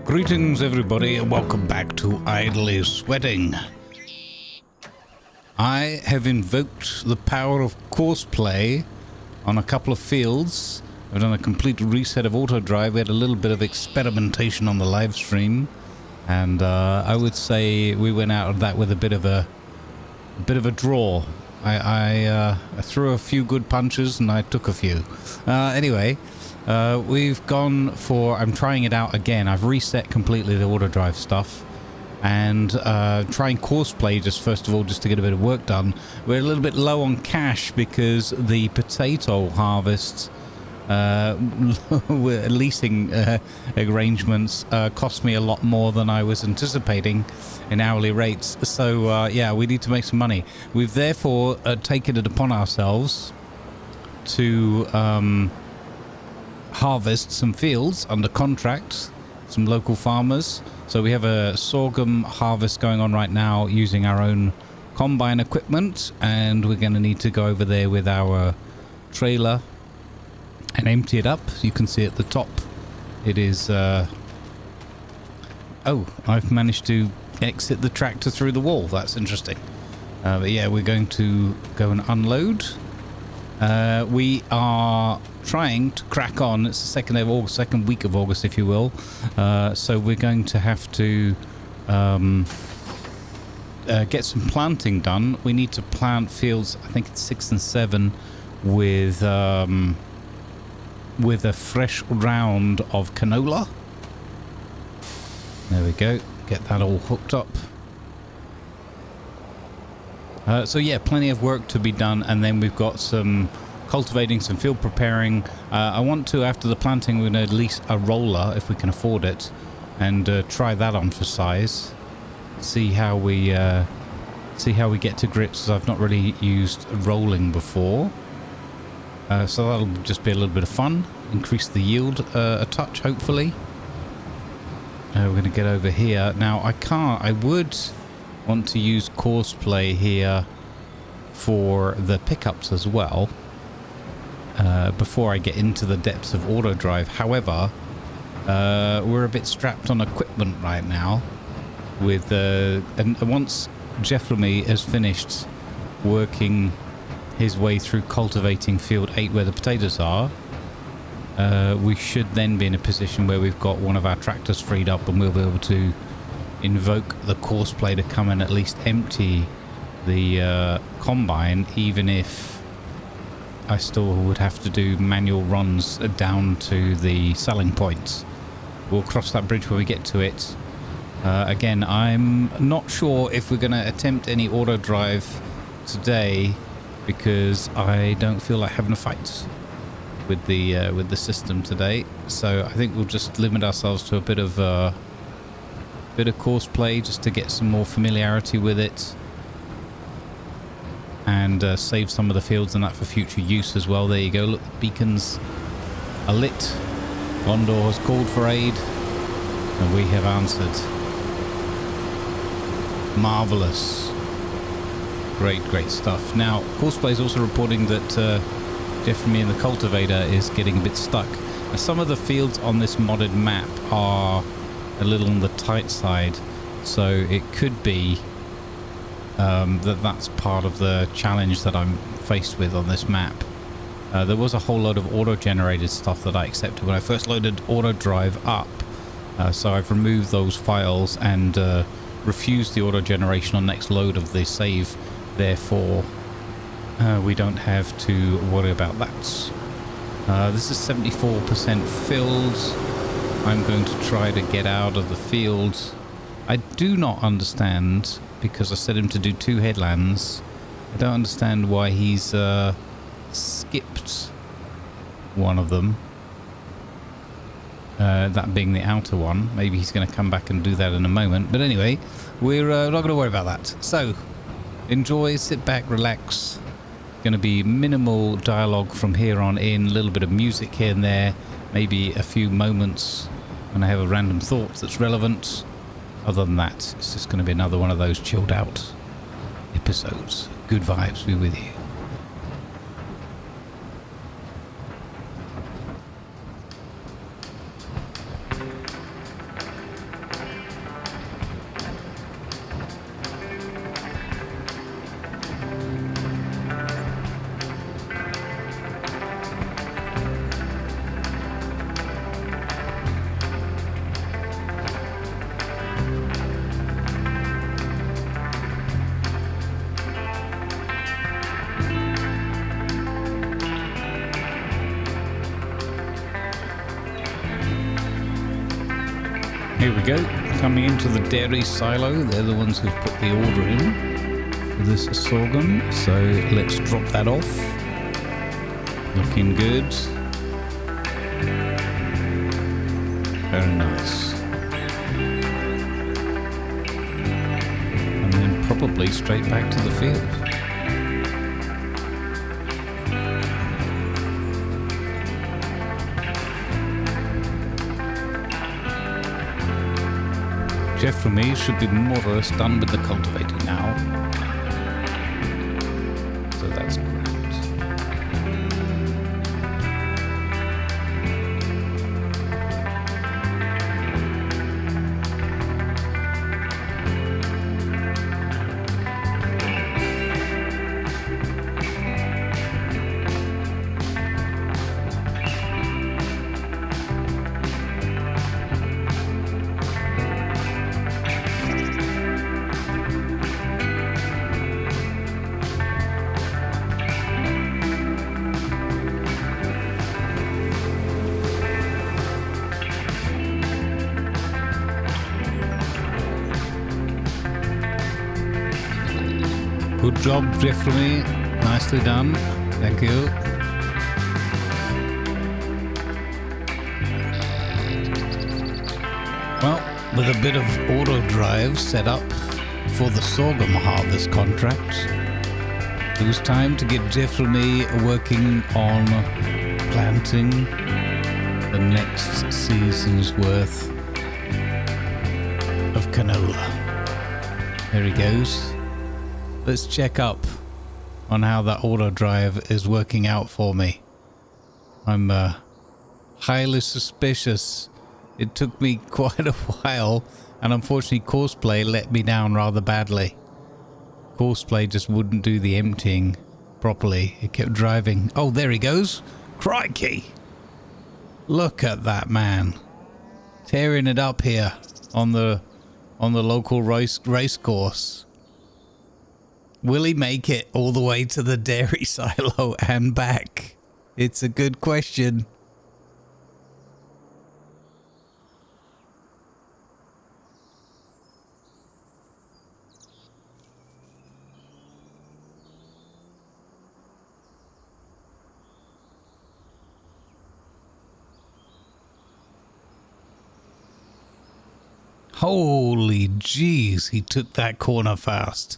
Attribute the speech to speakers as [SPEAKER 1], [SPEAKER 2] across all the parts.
[SPEAKER 1] Greetings everybody and welcome back to Idly Sweating. I have invoked the power of Courseplay on a couple of fields. I've done a complete reset of Autodrive. We had a little bit of experimentation on the live stream, and I would say we went out of that with a bit of a draw. I threw a few good punches and I took a few. Anyway. We've gone for, I'm trying it out again. I've reset completely the Autodrive stuff and trying Courseplay just first of all just to get a bit of work done. We're a little bit low on cash because the potato harvest leasing arrangements cost me a lot more than I was anticipating in hourly rates. So yeah, we need to make some money. We've therefore taken it upon ourselves to harvest some fields under contract, some local farmers. So we have a sorghum harvest going on right now using our own combine equipment, and we're going to need to go over there with our trailer and empty it up. You can see at the top it is oh, I've managed to exit the tractor through the wall. That's interesting. But yeah, we're going to go and unload. We are trying to crack on. It's the second week of August, if you will. So we're going to have to get some planting done. We need to plant fields, I think it's 6 and 7, with a fresh round of canola. There we go. Get that all hooked up. So yeah, plenty of work to be done, and then we've got some cultivating, some field preparing. I want to, after the planting, we're going to lease a roller if we can afford it, and try that on for size. See how we get to grips, as I've not really used rolling before. So that'll just be a little bit of fun. Increase the yield a touch, hopefully. We're going to get over here now. I would want to use Courseplay here for the pickups as well, before I get into the depths of Autodrive. However, we're a bit strapped on equipment right now with and once Jeff Lemmy has finished working his way through cultivating field 8 where the potatoes are, we should then be in a position where we've got one of our tractors freed up and we'll be able to invoke the Courseplay to come and at least empty the combine, even if I still would have to do manual runs down to the selling points. We'll cross that bridge when we get to it. Again, I'm not sure if we're going to attempt any Autodrive today because I don't feel like having a fight with the system today. So I think we'll just limit ourselves to a bit of Courseplay just to get some more familiarity with it, and save some of the fields and that for future use as well. There you go. Look, the beacons are lit. Gondor has called for aid, and we have answered. Marvelous. Great stuff. Now, Courseplay is also reporting that Jeff and me and the cultivator is getting a bit stuck. Now, some of the fields on this modded map are a little on the tight side, so it could be that's part of the challenge that I'm faced with on this map. There was a whole load of auto-generated stuff that I accepted when I first loaded Autodrive up. So I've removed those files and refused the auto-generation on next load of the save. Therefore, we don't have to worry about that. This is 74% filled. I'm going to try to get out of the field. I do not understand, because I set him to do 2 headlands. I don't understand why he's skipped one of them. That being the outer one. Maybe he's going to come back and do that in a moment. But anyway, we're not going to worry about that. So, enjoy, sit back, relax. Going to be minimal dialogue from here on in. A little bit of music here and there. Maybe a few moments when I have a random thought that's relevant. Other than that, it's just going to be another one of those chilled out episodes. Good vibes be with you. Here we go, coming into the dairy silo. They're the ones who've put the order in for this sorghum. So let's drop that off. Looking good. Very nice. And then probably straight back to the field. Jeff for me should be more or less done with the cultivating now. So that's grand. Good job, Jeffrey. Nicely done. Thank you. Well, with a bit of auto drive set up for the sorghum harvest contract, it was time to get Jeffrey working on planting the next season's worth of canola. There he goes. Let's check up on how that auto drive is working out for me. I'm highly suspicious. It took me quite a while, and unfortunately Courseplay let me down rather badly. Courseplay just wouldn't do the emptying properly. It kept driving. Oh, there he goes. Crikey! Look at that man. Tearing it up here on the local race course. Will he make it all the way to the dairy silo and back? It's a good question. Holy jeez, he took that corner fast.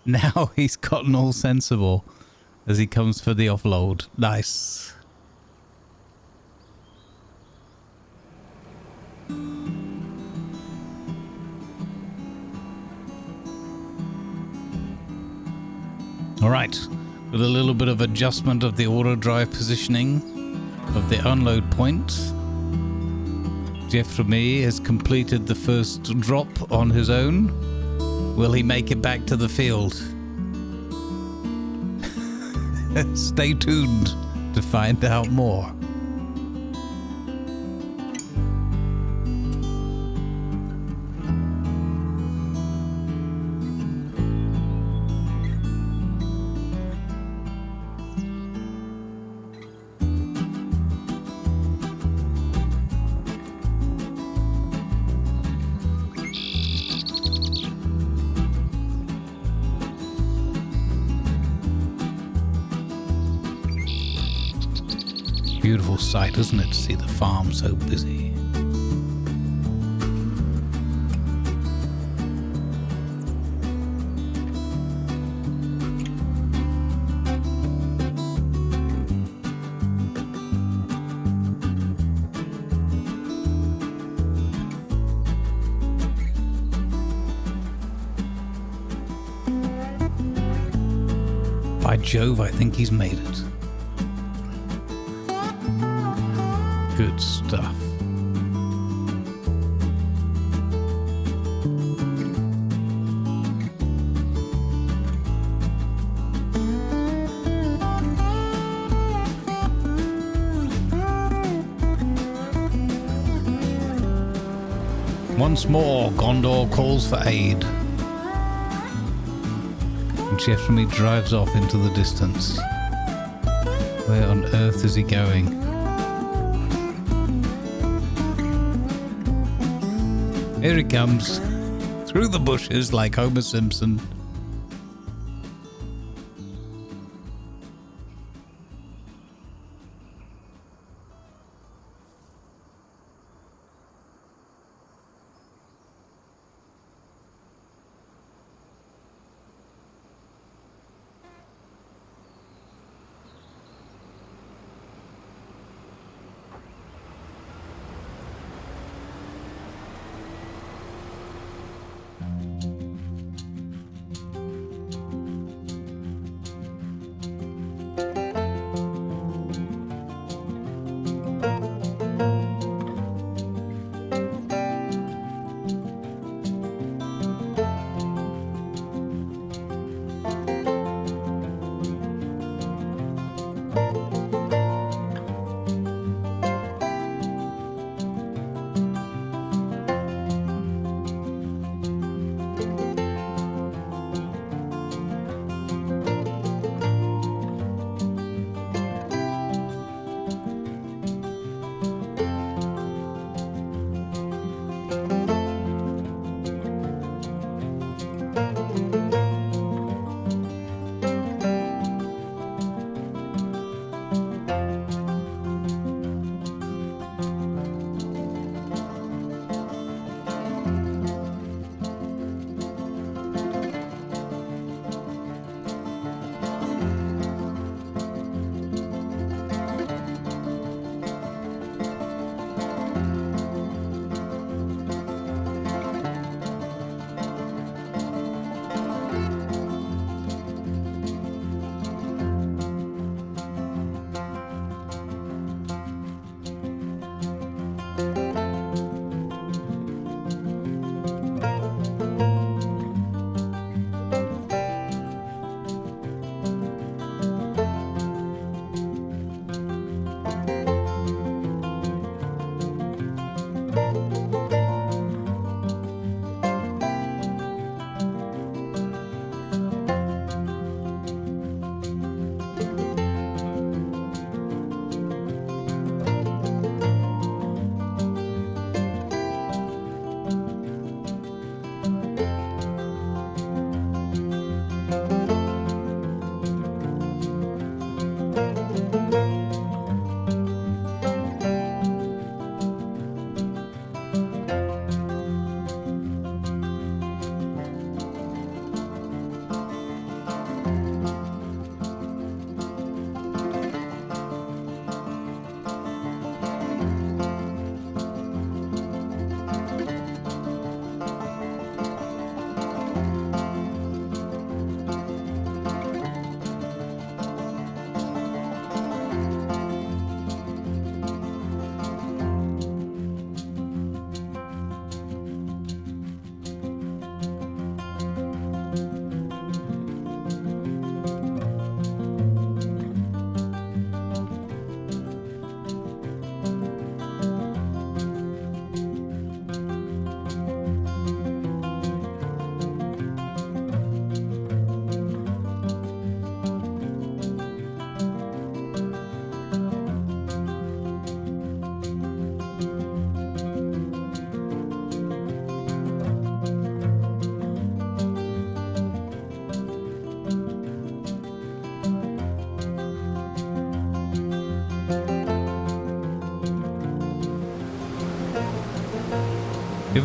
[SPEAKER 1] Now he's gotten all sensible as he comes for the offload. Nice. All right, with a little bit of adjustment of the auto drive positioning of the unload point, Jeffrey has completed the first drop on his own. Will he make it back to the field? Stay tuned to find out more. Beautiful sight, isn't it, to see the farm so busy? By Jove, I think he's made it. Good stuff. Once more, Gondor calls for aid. Jeffrey drives off into the distance. Where on earth is he going? Here he comes, through the bushes like Homer Simpson.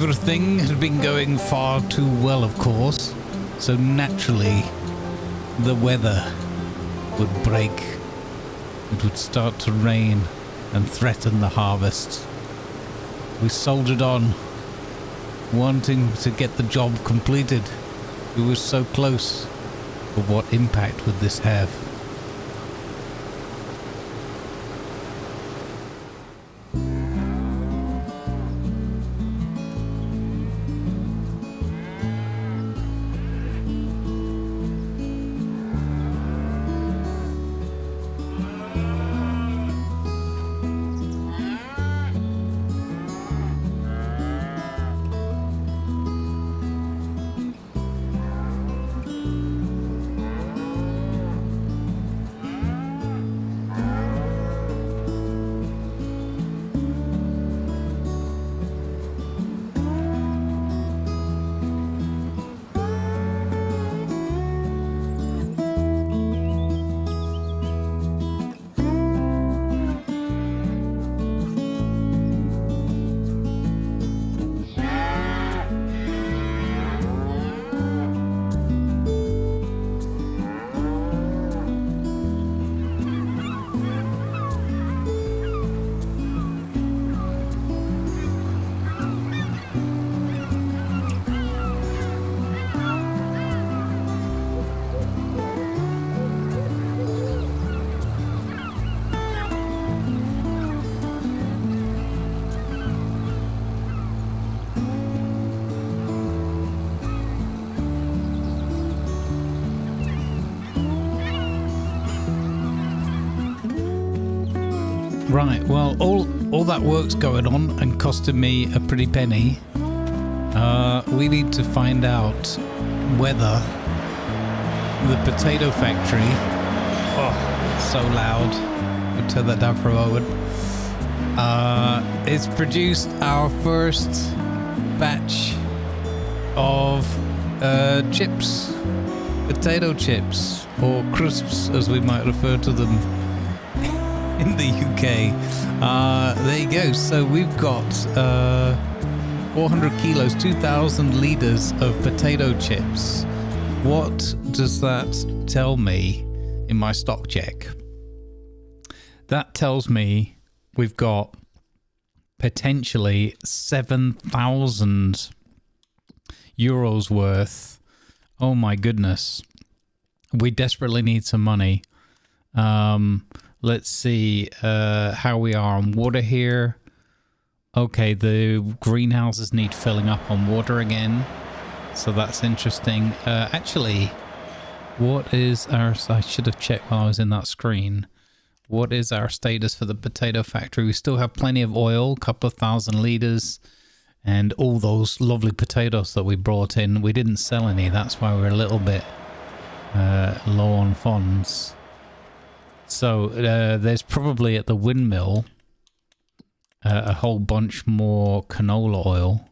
[SPEAKER 1] Everything had been going far too well, of course, so naturally the weather would break. It would start to rain and threaten the harvest. We soldiered on, wanting to get the job completed. We were so close, but what impact would this have? Right, well, all that work's going on and costing me a pretty penny. We need to find out whether the potato factory... Oh, it's so loud. I'll turn that down for a moment. It's produced our first batch of chips. Potato chips, or crisps as we might refer to them in the UK. There you go. So we've got 400 kilos, 2,000 litres of potato chips. What does that tell me in my stock check? That tells me we've got potentially 7,000 euros worth. Oh my goodness. We desperately need some money. Let's see how we are on water here. Okay, the greenhouses need filling up on water again. So that's interesting. Actually, what is our... I should have checked while I was in that screen. What is our status for the potato factory? We still have plenty of oil, a couple of thousand litres, and all those lovely potatoes that we brought in. We didn't sell any. That's why we're a little bit low on funds. So there's probably at the windmill a whole bunch more canola oil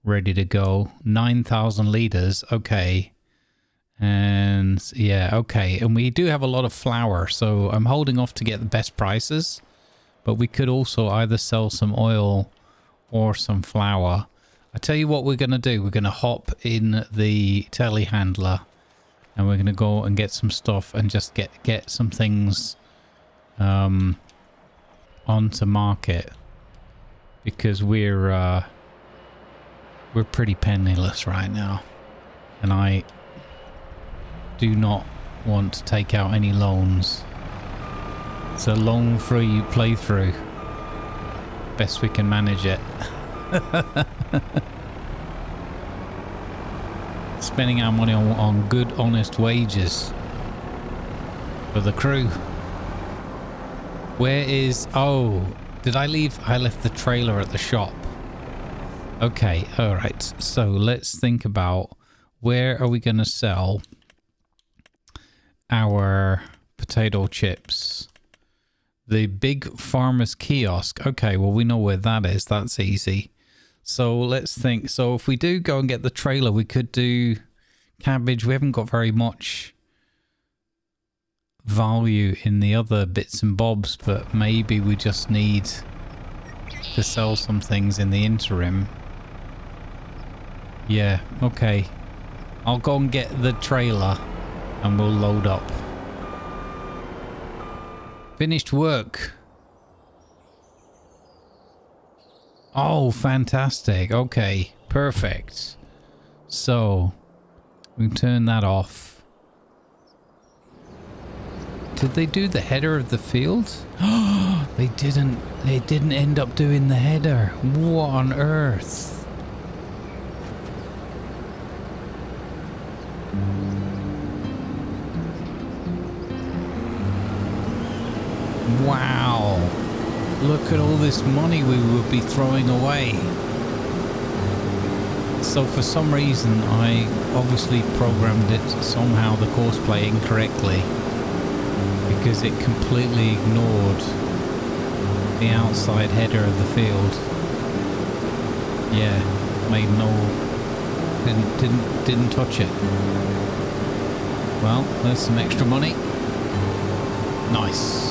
[SPEAKER 1] ready to go. 9,000 litres. Okay. And yeah, okay. And we do have a lot of flour. So I'm holding off to get the best prices. But we could also either sell some oil or some flour. I tell you what we're going to do. We're going to hop in the telehandler. And we're going to go and get some stuff and just get some things onto market. Because we're pretty penniless right now. And I do not want to take out any loans. It's a loan-free playthrough. Best we can manage it. Spending our money on good, honest wages for the crew. Where is... Oh, did I leave? I left the trailer at the shop. Okay, all right. So let's think about where are we going to sell our potato chips. The big farmer's kiosk. Okay, well, we know where that is. That's easy. So let's think. So if we do go and get the trailer, we could do cabbage. We haven't got very much value in the other bits and bobs, but maybe we just need to sell some things in the interim. Yeah, okay. I'll go and get the trailer and we'll load up. Finished work. Oh, fantastic. Okay, perfect. So, we can turn that off. Did they do the header of the field? Oh, they didn't. They didn't end up doing the header. What on earth? Wow. Look at all this money we would be throwing away. So for some reason I obviously programmed it somehow, the Courseplay, incorrectly, because it completely ignored the outside header of the field. Yeah, made no, didn't touch it. Well, there's some extra money. Nice.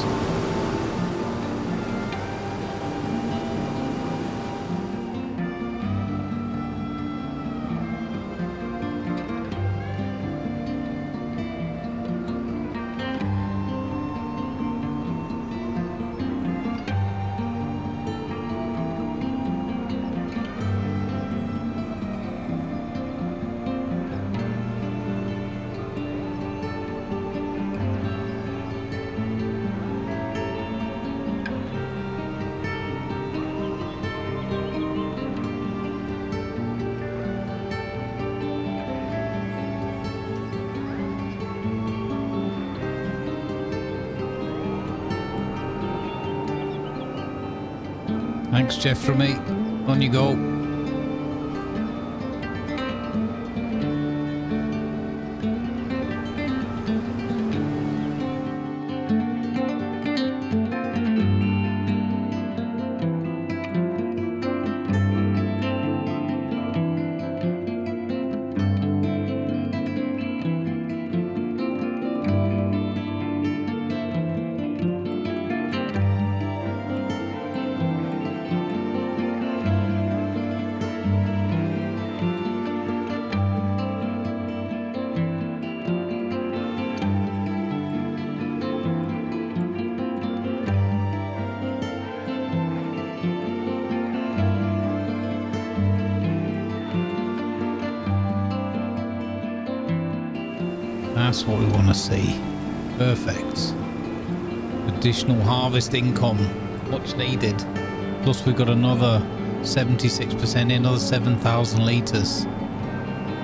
[SPEAKER 1] Thanks, Jeff, from me. On you go. That's what we want to see. Perfect. Additional harvest income. Much needed. Plus we've got another 76% in, another 7,000 litres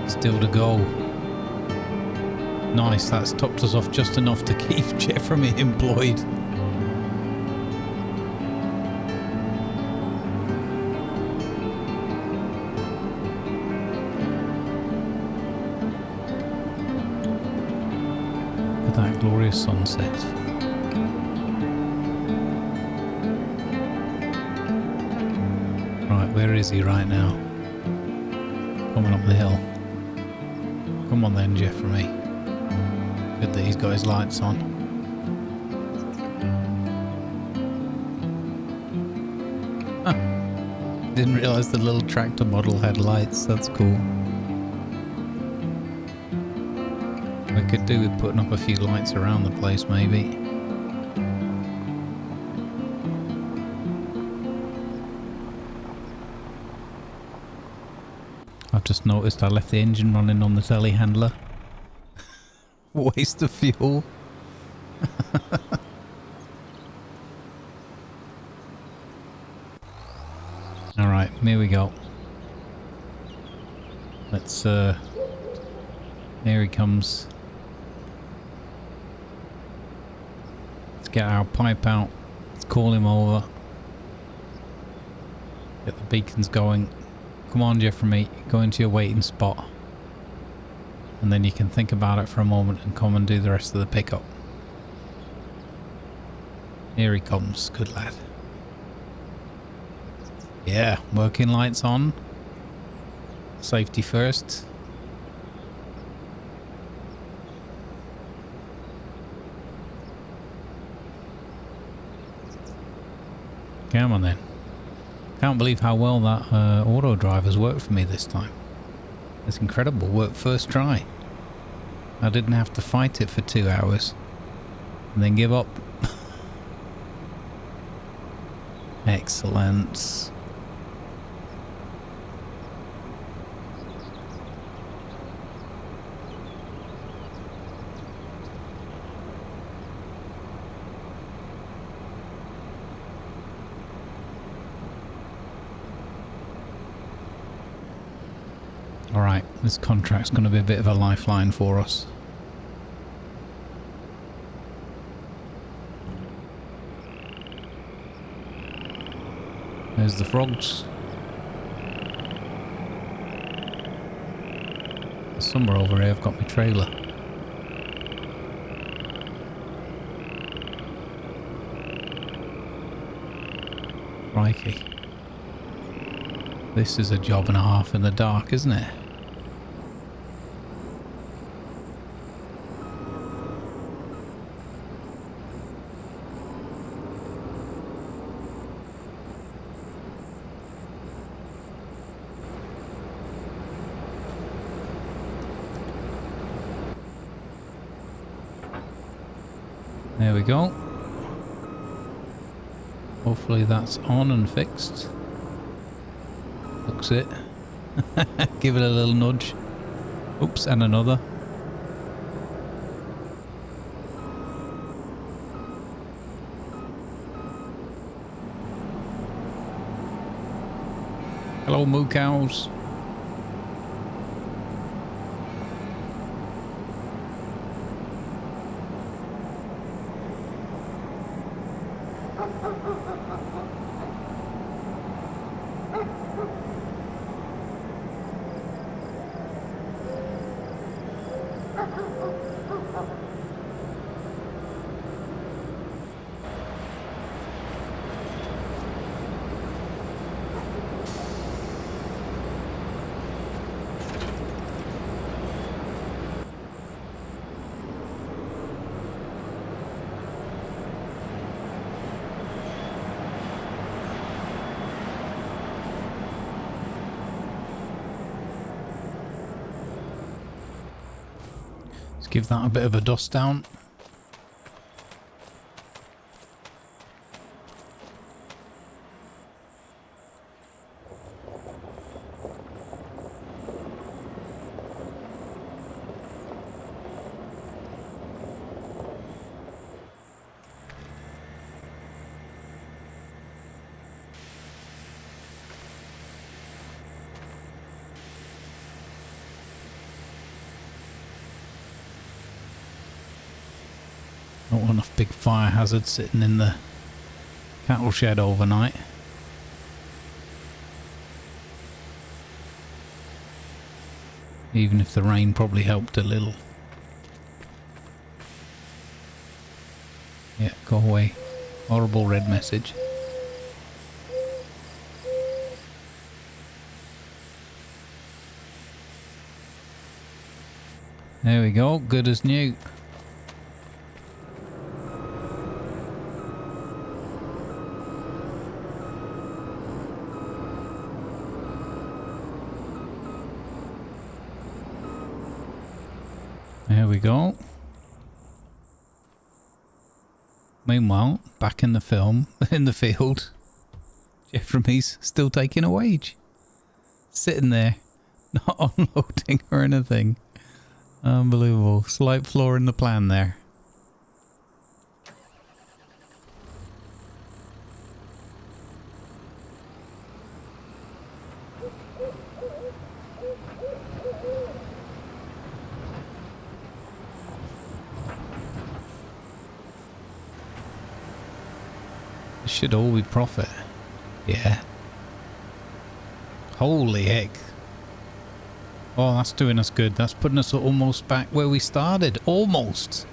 [SPEAKER 1] still to go. Nice, that's topped us off just enough to keep Jeffrey employed. That glorious sunset. Right, where is he right now? Coming up the hill. Come on then, Jeffrey. Good that he's got his lights on. Huh. Didn't realise the little tractor model had lights. That's cool. We could do with putting up a few lights around the place, maybe. I've just noticed I left the engine running on the telehandler. Waste of fuel. Alright, here we go. Let's, here he comes. Get our pipe out. Let's call him over. Get the beacons going. Come on, Jeffrey, go into your waiting spot. And then you can think about it for a moment and come and do the rest of the pickup. Here he comes. Good lad. Yeah, working lights on. Safety first. Come on then. Can't believe how well that auto drive has worked for me this time. It's incredible. Worked first try. I didn't have to fight it for 2 hours and then give up. Excellent. Alright, this contract's going to be a bit of a lifeline for us. There's the frogs. Somewhere over here I've got my trailer. Crikey. This is a job and a half in the dark, isn't it? There we go. Hopefully that's on and fixed. Looks it. Give it a little nudge. Oops, and another. Hello, moo cows. Give that a bit of a dust down. Don't want enough big fire hazards sitting in the cattle shed overnight. Even if the rain probably helped a little. Yeah, go away. Horrible red message. There we go, good as new. There we go. Meanwhile, back in the film, in the field, Jeffrey's still taking a wage. Sitting there, not unloading or anything. Unbelievable. Slight flaw in the plan there. It should all be profit. Yeah. Holy heck. Oh, that's doing us good. That's putting us almost back where we started. Almost.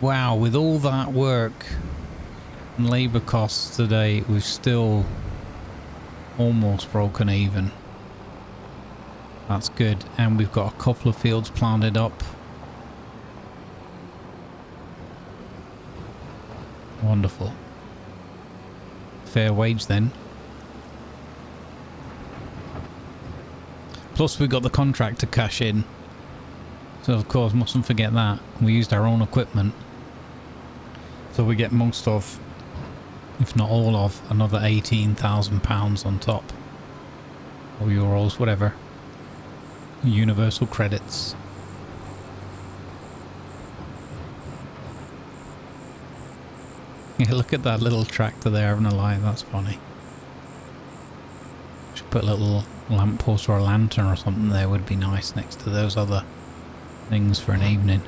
[SPEAKER 1] Wow, with all that work and labour costs today, we've still almost broken even. That's good. And we've got a couple of fields planted up. Wonderful. Fair wage then. Plus we've got the contract to cash in. So of course, mustn't forget that. We used our own equipment. So we get most of, if not all of, another £18,000 on top. Or euros, whatever. Universal credits. Yeah, look at that little tractor there having a light. That's funny. Should put a little lamppost or a lantern or something there. Would be nice next to those other things for an evening.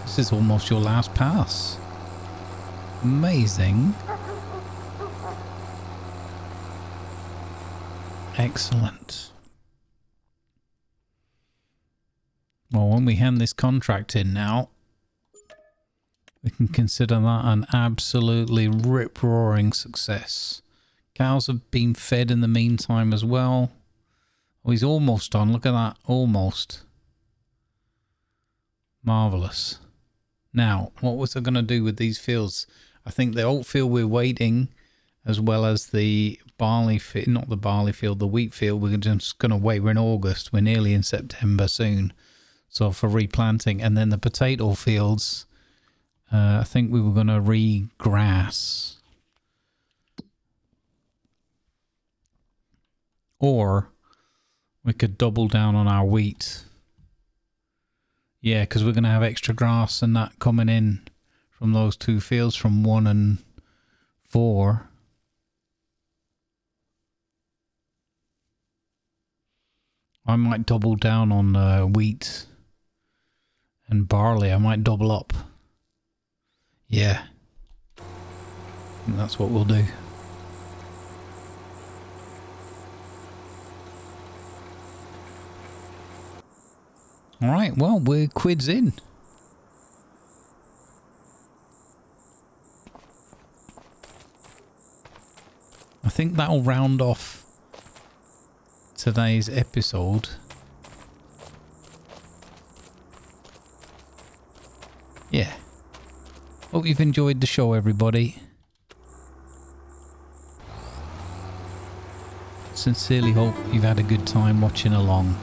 [SPEAKER 1] This is almost your last pass. Amazing. Excellent. Well, when we hand this contract in now, we can consider that an absolutely rip-roaring success. Cows have been fed in the meantime as well. Oh, he's almost done. Look at that. Almost. Marvellous. Now, what was I going to do with these fields? I think the oat field we're waiting, as well as the barley field, not the barley field, the wheat field, we're just going to wait. We're in August. We're nearly in September soon. So for replanting. And then the potato fields, I think we were going to regrass. Or we could double down on our wheat. Yeah, because we're going to have extra grass and that coming in from those two fields from 1 and 4. I might double down on wheat and barley. I might double up. Yeah. I think that's what we'll do. Alright, well, we're quids in. I think that'll round off today's episode. Yeah. Hope you've enjoyed the show, everybody. Sincerely hope you've had a good time watching along.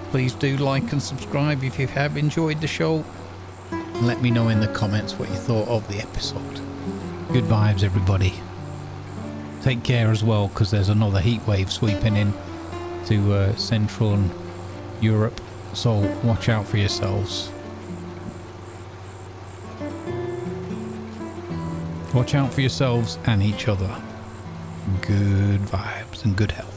[SPEAKER 1] Please do like and subscribe if you have enjoyed the show. And let me know in the comments what you thought of the episode. Good vibes, everybody. Take care as well, because there's another heat wave sweeping in to Central Europe. So watch out for yourselves. Watch out for yourselves and each other. Good vibes and good health.